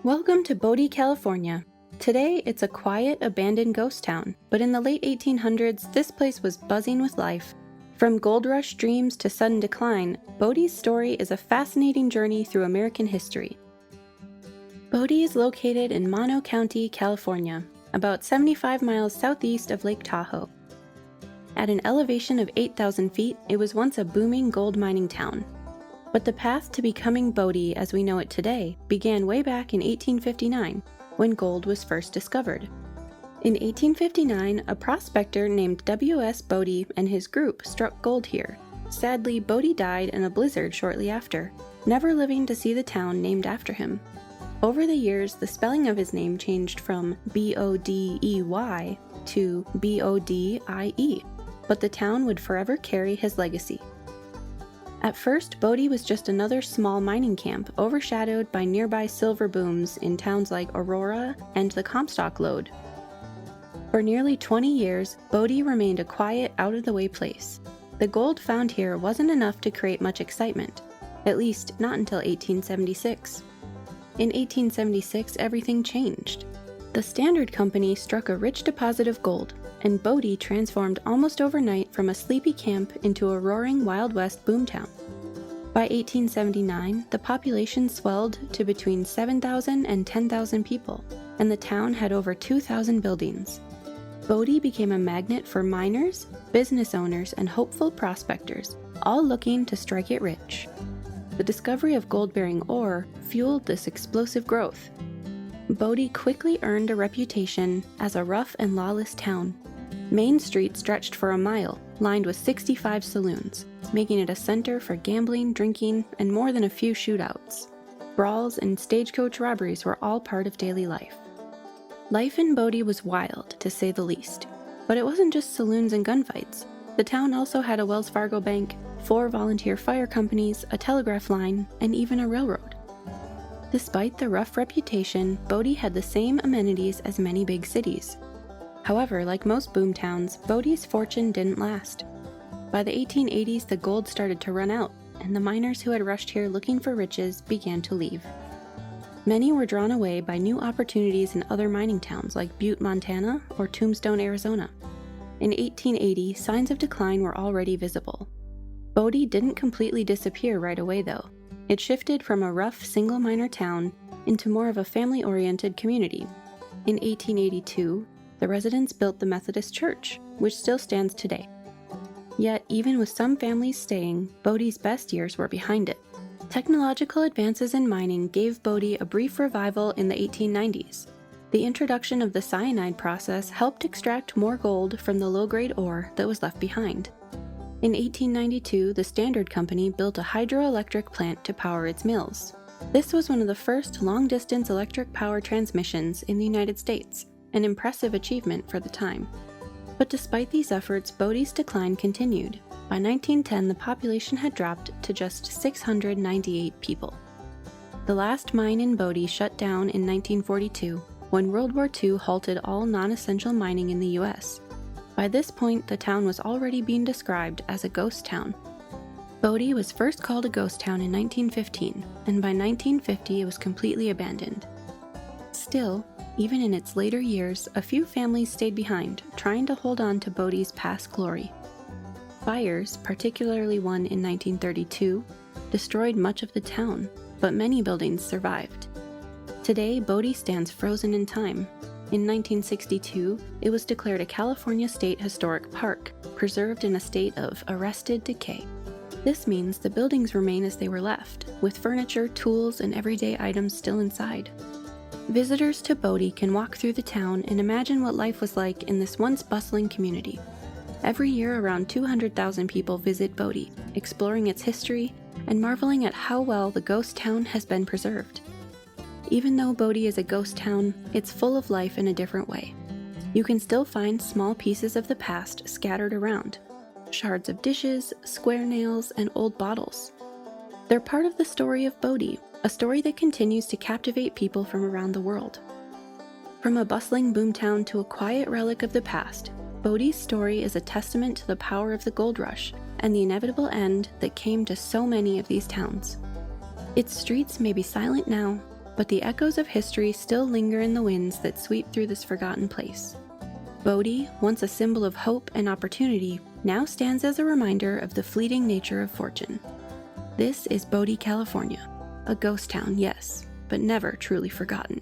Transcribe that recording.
Welcome to Bodie, California. Today, it's a quiet, abandoned ghost town, but in the late 1800s, this place was buzzing with life. From gold rush dreams to sudden decline, Bodie's story is a fascinating journey through American history. Bodie is located in Mono County, California, about 75 miles southeast of Lake Tahoe. At an elevation of 8,000 feet, it was once a booming gold mining town. But the path to becoming Bodie as we know it today began way back in 1859, when gold was first discovered. In 1859, a prospector named W.S. Bodey and his group struck gold here. Sadly, Bodey died in a blizzard shortly after, never living to see the town named after him. Over the years, the spelling of his name changed from B-O-D-E-Y to B-O-D-I-E, but the town would forever carry his legacy. At first, Bodie was just another small mining camp overshadowed by nearby silver booms in towns like Aurora and the Comstock Lode. For nearly 20 years, Bodie remained a quiet, out-of-the-way place. The gold found here wasn't enough to create much excitement, at least not until 1876. In 1876, everything changed. The Standard Company struck a rich deposit of gold, and Bodie transformed almost overnight from a sleepy camp into a roaring Wild West boomtown. By 1879, the population swelled to between 7,000 and 10,000 people, and the town had over 2,000 buildings. Bodie became a magnet for miners, business owners, and hopeful prospectors, all looking to strike it rich. The discovery of gold-bearing ore fueled this explosive growth. Bodie quickly earned a reputation as a rough and lawless town. Main Street stretched for a mile, lined with 65 saloons, making it a center for gambling, drinking, and more than a few shootouts. Brawls and stagecoach robberies were all part of daily life. Life in Bodie was wild, to say the least. But it wasn't just saloons and gunfights. The town also had a Wells Fargo bank, 4 volunteer fire companies, a telegraph line, and even a railroad. Despite the rough reputation, Bodie had the same amenities as many big cities. However, like most boomtowns, Bodie's fortune didn't last. By the 1880s, the gold started to run out, and the miners who had rushed here looking for riches began to leave. Many were drawn away by new opportunities in other mining towns like Butte, Montana, or Tombstone, Arizona. In 1880, signs of decline were already visible. Bodie didn't completely disappear right away, though. It shifted from a rough, single-miner town into more of a family-oriented community. In 1882, the residents built the Methodist Church, which still stands today. Yet, even with some families staying, Bodie's best years were behind it. Technological advances in mining gave Bodie a brief revival in the 1890s. The introduction of the cyanide process helped extract more gold from the low-grade ore that was left behind. In 1892, the Standard Company built a hydroelectric plant to power its mills. This was one of the first long-distance electric power transmissions in the United States, an impressive achievement for the time. But despite these efforts, Bodie's decline continued. By 1910, the population had dropped to just 698 people. The last mine in Bodie shut down in 1942, when World War II halted all non-essential mining in the U.S. By this point, the town was already being described as a ghost town. Bodie was first called a ghost town in 1915, and by 1950 it was completely abandoned. Still, even in its later years, a few families stayed behind, trying to hold on to Bodie's past glory. Fires, particularly one in 1932, destroyed much of the town, but many buildings survived. Today, Bodie stands frozen in time. In 1962, it was declared a California State Historic Park, preserved in a state of arrested decay. This means the buildings remain as they were left, with furniture, tools, and everyday items still inside. Visitors to Bodie can walk through the town and imagine what life was like in this once bustling community. Every year, around 200,000 people visit Bodie, exploring its history and marveling at how well the ghost town has been preserved. Even though Bodie is a ghost town, it's full of life in a different way. You can still find small pieces of the past scattered around. Shards of dishes, square nails, and old bottles. They're part of the story of Bodie, a story that continues to captivate people from around the world. From a bustling boomtown to a quiet relic of the past, Bodie's story is a testament to the power of the gold rush and the inevitable end that came to so many of these towns. Its streets may be silent now, but the echoes of history still linger in the winds that sweep through this forgotten place. Bodie, once a symbol of hope and opportunity, now stands as a reminder of the fleeting nature of fortune. This is Bodie, California. A ghost town, yes, but never truly forgotten.